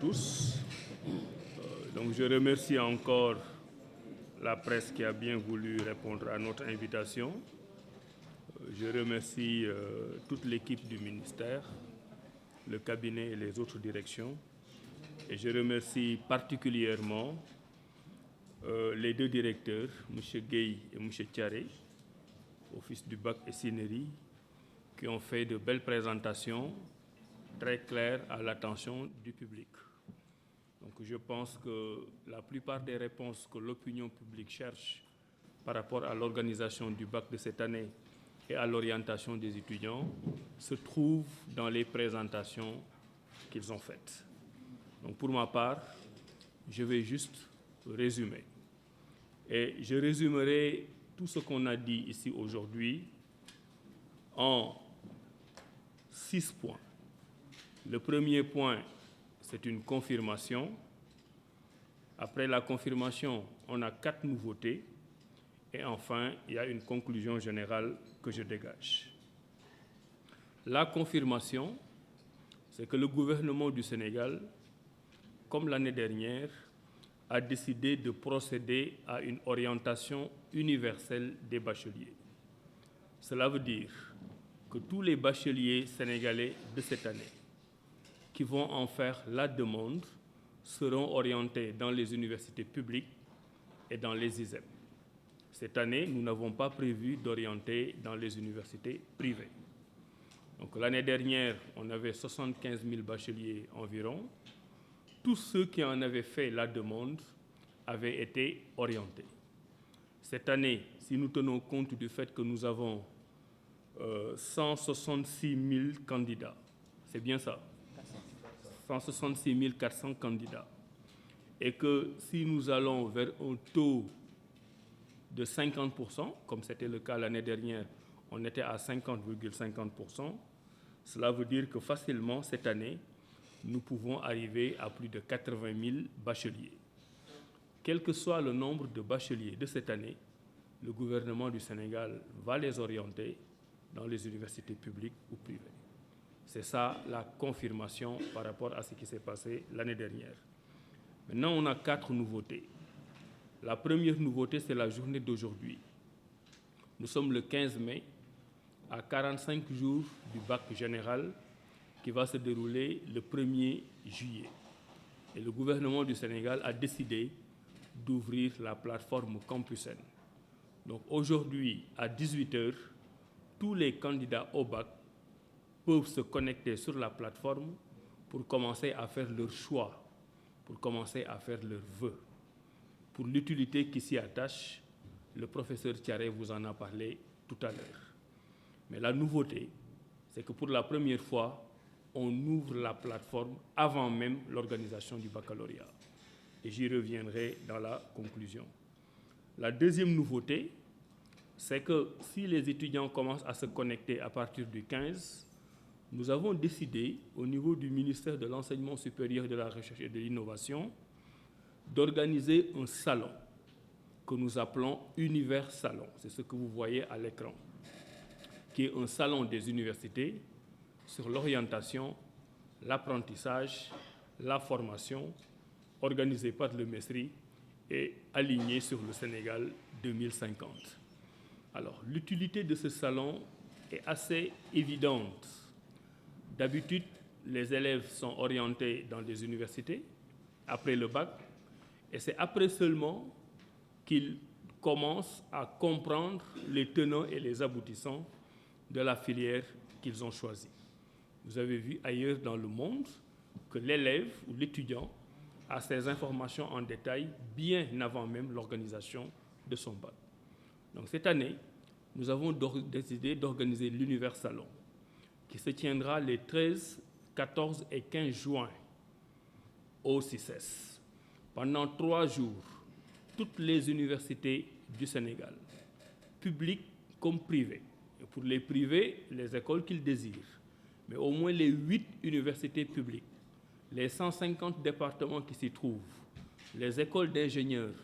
Tous. Donc je remercie encore la presse qui a bien voulu répondre à notre invitation. Je remercie toute l'équipe du ministère, le cabinet et les autres directions. Et je remercie particulièrement les deux directeurs, M. Gueye et M. Thiaré, Office du Bac et Cinerie, qui ont fait de belles présentations très claires à l'attention du public. Donc je pense que la plupart des réponses que l'opinion publique cherche par rapport à l'organisation du bac de cette année et à l'orientation des étudiants se trouvent dans les présentations qu'ils ont faites. Donc pour ma part, je vais juste résumer. Et je résumerai tout ce qu'on a dit ici aujourd'hui en 6 points. Le premier point, c'est une confirmation. Après la confirmation, on a 4 nouveautés. Et enfin, il y a une conclusion générale que je dégage. La confirmation, c'est que le gouvernement du Sénégal, comme l'année dernière, a décidé de procéder à une orientation universelle des bacheliers. Cela veut dire que tous les bacheliers sénégalais de cette année qui vont en faire la demande seront orientés dans les universités publiques et dans les ISEP. Cette année, nous n'avons pas prévu d'orienter dans les universités privées. Donc l'année dernière, on avait 75 000 bacheliers environ. Tous ceux qui en avaient fait la demande avaient été orientés. Cette année, si nous tenons compte du fait que nous avons 166 000 candidats, c'est bien ça, 166 400 candidats, et que si nous allons vers un taux de 50%, comme c'était le cas l'année dernière, on était à 50,50%, cela veut dire que facilement, cette année, nous pouvons arriver à plus de 80 000 bacheliers. Quel que soit le nombre de bacheliers de cette année, le gouvernement du Sénégal va les orienter dans les universités publiques ou privées. C'est ça la confirmation par rapport à ce qui s'est passé l'année dernière. Maintenant, on a 4 nouveautés. La première nouveauté, c'est la journée d'aujourd'hui. Nous sommes le 15 mai, à 45 jours du bac général qui va se dérouler le 1er juillet. Et le gouvernement du Sénégal a décidé d'ouvrir la plateforme Campusen. Donc aujourd'hui, à 18 h, tous les candidats au bac peuvent se connecter sur la plateforme pour commencer à faire leur choix, pour commencer à faire leurs vœux. Pour l'utilité qui s'y attache, le professeur Thiaré vous en a parlé tout à l'heure. Mais la nouveauté, c'est que pour la première fois, on ouvre la plateforme avant même l'organisation du baccalauréat. Et j'y reviendrai dans la conclusion. La deuxième nouveauté, c'est que si les étudiants commencent à se connecter à partir du 15, nous avons décidé, au niveau du ministère de l'Enseignement supérieur, de la Recherche et de l'Innovation, d'organiser un salon que nous appelons Univers Salon. C'est ce que vous voyez à l'écran, qui est un salon des universités sur l'orientation, l'apprentissage, la formation, organisé par le MESRI et aligné sur le Sénégal 2050. Alors, l'utilité de ce salon est assez évidente. D'habitude, les élèves sont orientés dans des universités après le bac, et c'est après seulement qu'ils commencent à comprendre les tenants et les aboutissants de la filière qu'ils ont choisie. Vous avez vu ailleurs dans le monde que l'élève ou l'étudiant a ces informations en détail bien avant même l'organisation de son bac. Donc cette année, nous avons décidé d'organiser l'Univers Salon, qui se tiendra les 13, 14 et 15 juin au CICES. Pendant 3 jours, toutes les universités du Sénégal, publiques comme privées, et pour les privés, les écoles qu'ils désirent, mais au moins les 8 universités publiques, les 150 départements qui s'y trouvent, les écoles d'ingénieurs,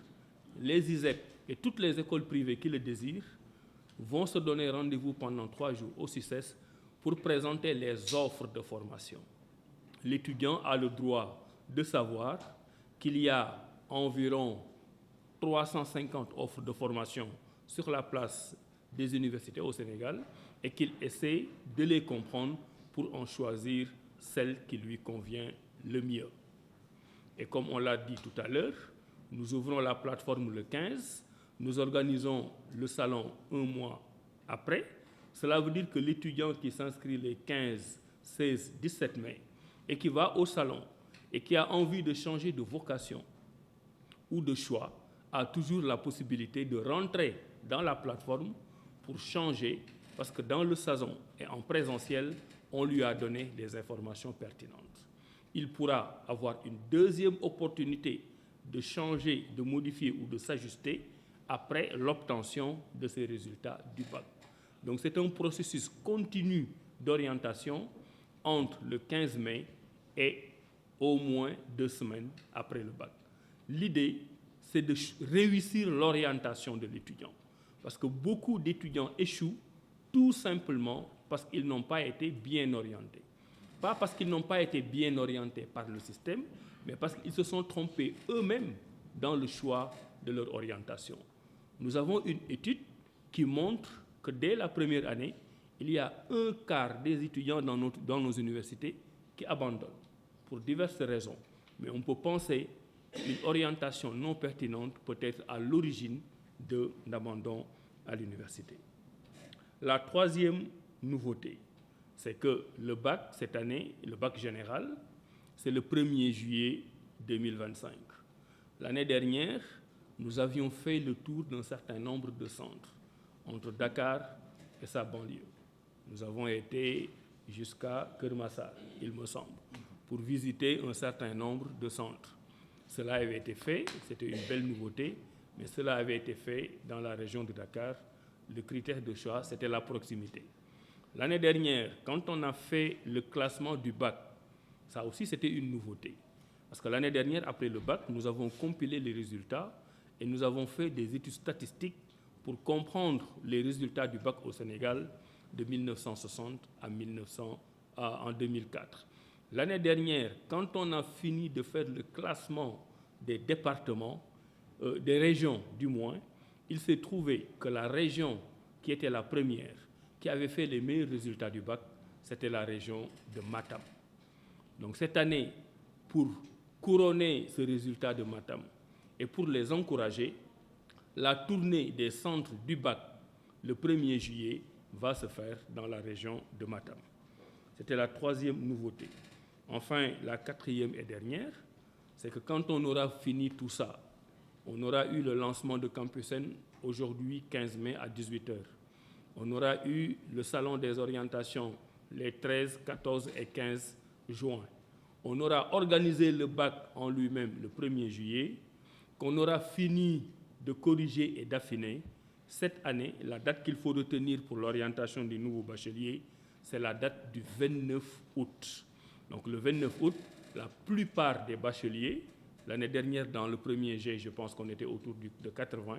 les ISEP et toutes les écoles privées qui le désirent, vont se donner rendez-vous pendant 3 jours au CICES pour présenter les offres de formation. L'étudiant a le droit de savoir qu'il y a environ 350 offres de formation sur la place des universités au Sénégal et qu'il essaie de les comprendre pour en choisir celle qui lui convient le mieux. Et comme on l'a dit tout à l'heure, nous ouvrons la plateforme le 15, nous organisons le salon un mois après. Cela veut dire que l'étudiant qui s'inscrit les 15, 16, 17 mai et qui va au salon et qui a envie de changer de vocation ou de choix a toujours la possibilité de rentrer dans la plateforme pour changer, parce que dans le salon et en présentiel, on lui a donné des informations pertinentes. Il pourra avoir une deuxième opportunité de changer, de modifier ou de s'ajuster après l'obtention de ses résultats du bac. Donc c'est un processus continu d'orientation entre le 15 mai et au moins 2 semaines après le bac. L'idée, c'est de réussir l'orientation de l'étudiant. Parce que beaucoup d'étudiants échouent tout simplement parce qu'ils n'ont pas été bien orientés. Pas parce qu'ils n'ont pas été bien orientés par le système, mais parce qu'ils se sont trompés eux-mêmes dans le choix de leur orientation. Nous avons une étude qui montre que dès la première année, il y a un quart des étudiants dans nos universités qui abandonnent pour diverses raisons. Mais on peut penser qu'une orientation non pertinente peut être à l'origine d'un abandon à l'université. La troisième nouveauté, c'est que le bac, cette année, le bac général, c'est le 1er juillet 2025. L'année dernière, nous avions fait le tour d'un certain nombre de centres entre Dakar et sa banlieue. Nous avons été jusqu'à Kermassar, il me semble, pour visiter un certain nombre de centres. Cela avait été fait, c'était une belle nouveauté, mais cela avait été fait dans la région de Dakar. Le critère de choix, c'était la proximité. L'année dernière, quand on a fait le classement du bac, ça aussi c'était une nouveauté. Parce que l'année dernière, après le bac, nous avons compilé les résultats et nous avons fait des études statistiques pour comprendre les résultats du bac au Sénégal de 1960 en 2004. L'année dernière, quand on a fini de faire le classement des départements, des régions du moins, il s'est trouvé que la région qui était la première, qui avait fait les meilleurs résultats du bac, c'était la région de Matam. Donc cette année, pour couronner ce résultat de Matam et pour les encourager, la tournée des centres du bac le 1er juillet va se faire dans la région de Matam. C'était la troisième nouveauté. Enfin, la quatrième et dernière, c'est que quand on aura fini tout ça, on aura eu le lancement de Campus N aujourd'hui 15 mai à 18h. On aura eu le salon des orientations les 13, 14 et 15 juin. On aura organisé le bac en lui-même le 1er juillet, qu'on aura fini de corriger et d'affiner. Cette année, la date qu'il faut retenir pour l'orientation des nouveaux bacheliers, c'est la date du 29 août. Donc le 29 août, la plupart des bacheliers, l'année dernière dans le premier jet, je pense qu'on était autour de 80,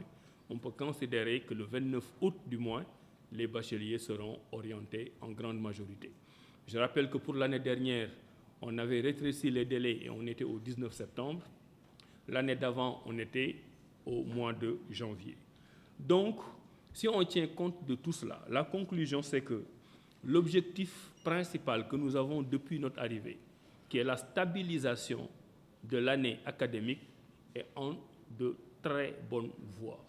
on peut considérer que le 29 août du mois, les bacheliers seront orientés en grande majorité. Je rappelle que pour l'année dernière, on avait rétréci les délais et on était au 19 septembre. L'année d'avant, on était au mois de janvier. Donc, si on tient compte de tout cela, la conclusion, c'est que l'objectif principal que nous avons depuis notre arrivée, qui est la stabilisation de l'année académique, est en de très bonne voie.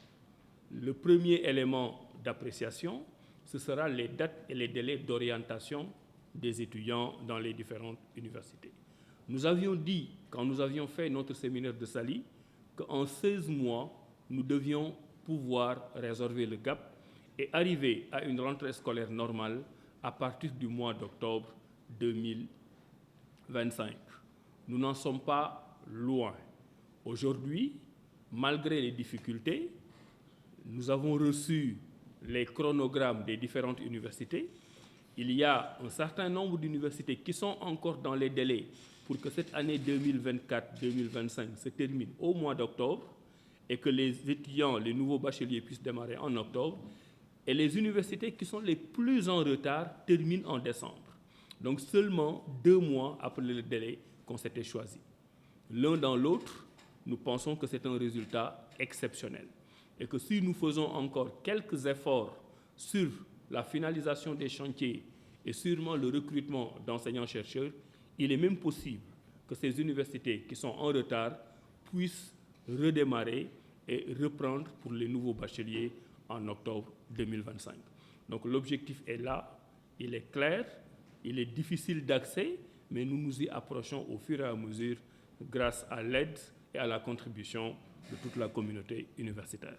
Le premier élément d'appréciation, ce sera les dates et les délais d'orientation des étudiants dans les différentes universités. Nous avions dit, quand nous avions fait notre séminaire de Saly, qu'en 16 mois, nous devions pouvoir résorber le gap et arriver à une rentrée scolaire normale à partir du mois d'octobre 2025. Nous n'en sommes pas loin. Aujourd'hui, malgré les difficultés, nous avons reçu les chronogrammes des différentes universités. Il y a un certain nombre d'universités qui sont encore dans les délais pour que cette année 2024-2025 se termine au mois d'octobre et que les étudiants, les nouveaux bacheliers puissent démarrer en octobre. Et les universités qui sont les plus en retard terminent en décembre. Donc seulement 2 mois après le délai qu'on s'était choisi. L'un dans l'autre, nous pensons que c'est un résultat exceptionnel et que si nous faisons encore quelques efforts sur la finalisation des chantiers et sûrement le recrutement d'enseignants-chercheurs, il est même possible que ces universités qui sont en retard puissent redémarrer et reprendre pour les nouveaux bacheliers en octobre 2025. Donc l'objectif est là, il est clair, il est difficile d'accès, mais nous nous y approchons au fur et à mesure grâce à l'aide et à la contribution de toute la communauté universitaire.